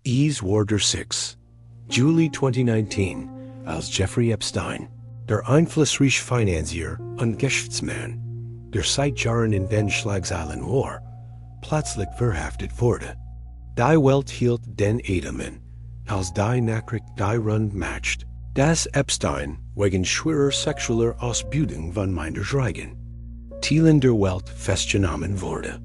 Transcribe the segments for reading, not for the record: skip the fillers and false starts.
War der 6. Juli 2019 als Jeffrey Epstein, der einflussreiche Finanzier und Geschäftsmann, der seit Jahren in den Schlagzeilen war, plötzlich verhaftet wurde. Die Welt hielt den Edelmann als die Nachricht die Rund macht, dass Epstein wegen schwerer sexueller Ausbeutung von Minderjährigen Teilen der Welt festgenommen wurde.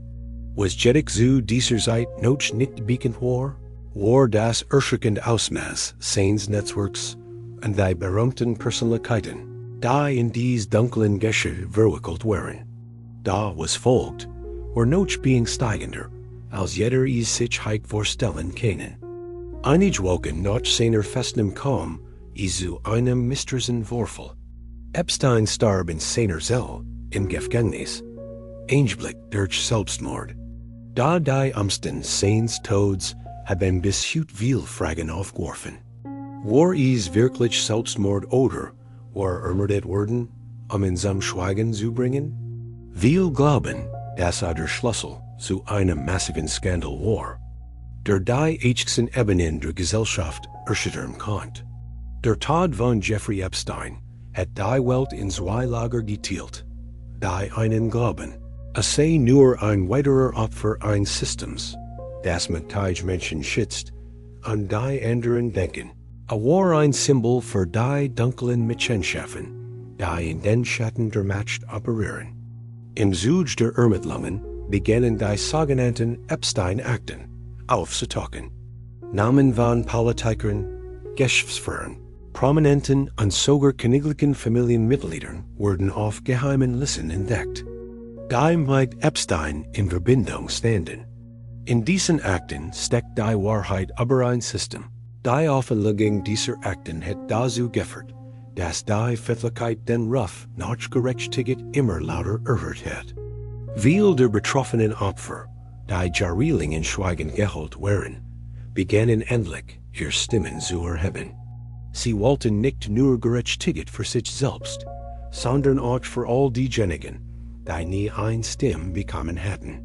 Was jedoch zu dieser Zeit noch nicht bekannt war das erschreckende Ausmaß seines Netzwerks und die berühmten Persönlichkeiten, die in dies dunklen Geschäft verwickelt waren. Da was folgt, war noch being steigender, als jeder sich vorstellen können. Einige Wochen nach seiner Festnahme kam zu einem mysteriösen Vorfall. Epstein starb in seiner Zelle im Gefängnis, Einblick durch Selbstmord. Da die Umstände seines Todes haben bis heute viele Fragen aufgeworfen. War wirklich Selbstmord oder war ermordet worden, in zum Schweigen zu bringen? Viele glauben, dass der Schlüssel zu einem massiven Skandal war, der die ächsten Ebenen der Gesellschaft erschüttern konnte. Der Tod von Jeffrey Epstein hat die Welt in zwei Lager geteilt. Die einen glauben, es sei nur ein weiterer Opfer eines Systems, das mächtige Menschen schützt, und die anderen denken, war ein Symbol für die dunklen Machenschaften, die in den Schatten der Macht operieren. Im Zuge der Ermittlungen begannen die sogenannten Epstein-Akten aufzutauchen. Namen von Politikern, Geschäftsführern, Prominenten und sogar königlichen Familienmitgliedern wurden auf geheimen Listen entdeckt, die mit Epstein in Verbindung standen. In diesen Akten steckt die Wahrheit über ein System. Die Offenlegung dieser Akten hat dazu geführt, dass die Öffentlichkeit den Ruf nach Gerechtigkeit immer lauter erhöht hat. Viele der betroffenen Opfer, die jahrelang in Schweigen gehalten waren, begannen endlich ihre Stimmen zu erheben. Sie wollten nicht nur Gerechtigkeit für sich selbst, sondern auch für all diejenigen, die nie eine Stimme bekommen hatten.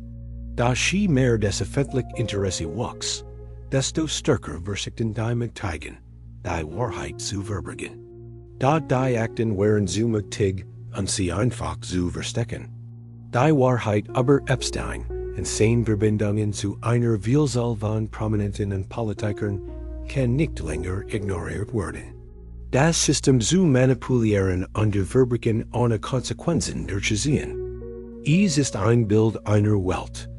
Da sie mehr des öffentlichen Interesse wuchs, desto stärker versuchten die Mächtigen, die Wahrheit zu verbergen. Da die Akten waren zu mächtig und sie einfach zu verstecken. Die Wahrheit über Epstein und seine Verbindungen zu einer Vielzahl von Prominenten und Politikern kann nicht länger ignoriert werden. Das System zu manipulieren und zu verbergen ohne Konsequenzen durchzuziehen. Es ist ein Bild einer Welt,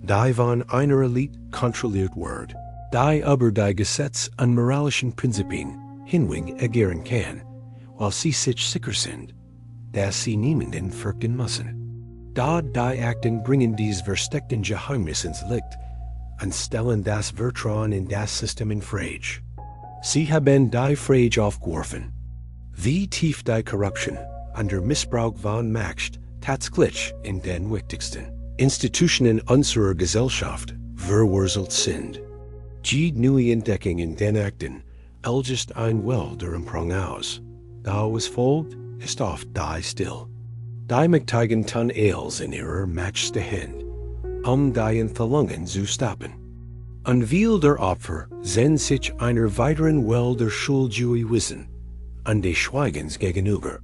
die von einer Elite kontrolliert wird, die über die Gesetze und moralischen Prinzipien hinweg agieren kann, weil sie sich sicher sind, dass sie niemanden fürchten müssen. Da die Akten bringen dies versteckten Geheimnis ins Licht und stellen das Vertrauen in das System in Frage. Sie haben die Frage aufgeworfen, wie tief die Korruption und der Missbrauch von Macht tatsächlich in den wichtigsten Institutionen unserer Gesellschaft verwurzelt sind. Die neue Entdeckung in den Akten löst ein Well der Empörung aus. Da was folgt, ist oft die still. Die Mächtigen tun alles in ihrer mächtigsten Hand, die Enthüllungen zu stoppen. Und viele der Opfer sehen sich einer weiteren Well der Schuld wissen und des Schweigens gegenüber.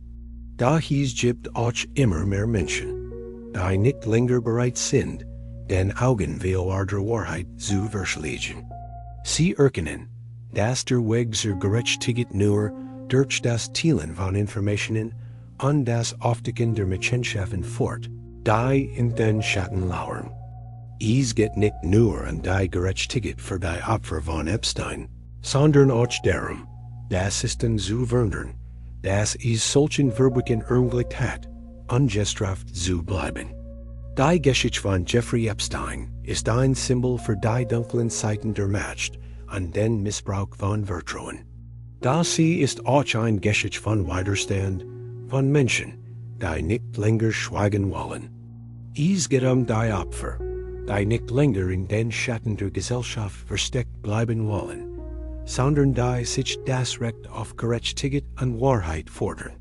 Da gibt auch immer mehr Menschen, die nicht länger bereit sind, den Augenweier der Wahrheit zu verschließen. Sie erkennen, dass der Weg zur Gerechtigkeit nur durch das Teilen von Informationen und das Aufdecken der Machenschaften fort, die in den Schatten lauern. Es geht nicht nur an die Gerechtigkeit für die Opfer von Epstein, sondern auch darum, das System zu verhindern, dass es solchen Verbrechen ermöglicht hat, ungestraft zu bleiben. Die Geschichte von Jeffrey Epstein ist ein Symbol für die dunklen Seiten der Macht und den Missbrauch von Vertrauen. Da sie ist auch ein Geschichte von Widerstand, von Menschen, die nicht länger schweigen wollen. Es geht die Opfer, die nicht länger in den Schatten der Gesellschaft versteckt bleiben wollen, sondern die sich das Recht auf Gerechtigkeit und Wahrheit fordern.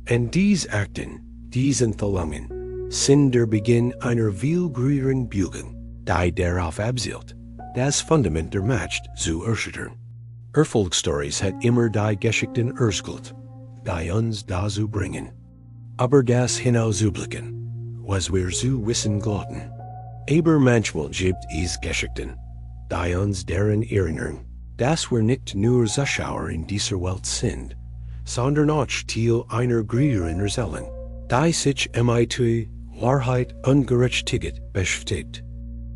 Und diese Akten, diese Enthüllungen, sind der Beginn einer viel größeren Bewegung, die darauf abzielt, das Fundament der Macht zu erschüttern. Erfolgsstories hat immer die Geschichten erzählt, die uns dazu bringen. Aber das hinauszublicken, was wir zu wissen glaubten. Aber manchmal gibt es Geschichten, die uns daran erinnern, dass wir nicht nur Zuschauer in dieser Welt sind, sondern auch Teil einer größeren Erzählung, die sich mit Wahrheit und Gerechtigkeit beschäftigt.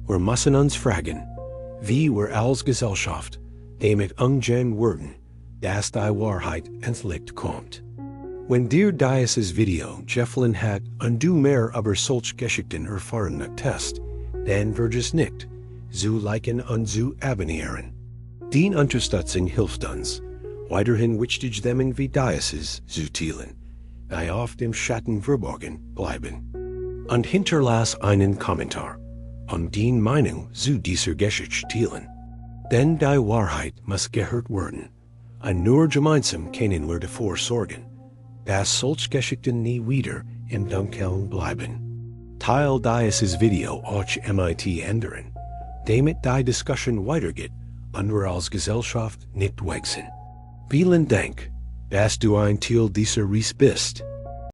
Wir müssen uns fragen, wie wir als Gesellschaft damit umgehen werden, dass die Wahrheit ins Licht kommt. Wenn dir dieses Video gefallen hat und du mehr über solche Geschichten erfahren möchtest, dann wird es nicht zu liken und zu abonnieren. Die Unterstützung hilft uns, weiterhin wichtige Themen wie dieses zu teilen, die auf dem Schatten verborgen bleiben. Und hinterlass einen Kommentar, die Meinung zu dieser Geschichte teilen. Denn die Wahrheit muss gehört werden, und nur gemeinsam können wir dafür sorgen, dass solche Geschichten nie wieder im Dunkeln bleiben. Teil dieses Video auch mit anderen, damit die Diskussion weitergeht und wir als Gesellschaft nicht weg sind. Vielen Dank, dass du ein Teil dieser Reise bist.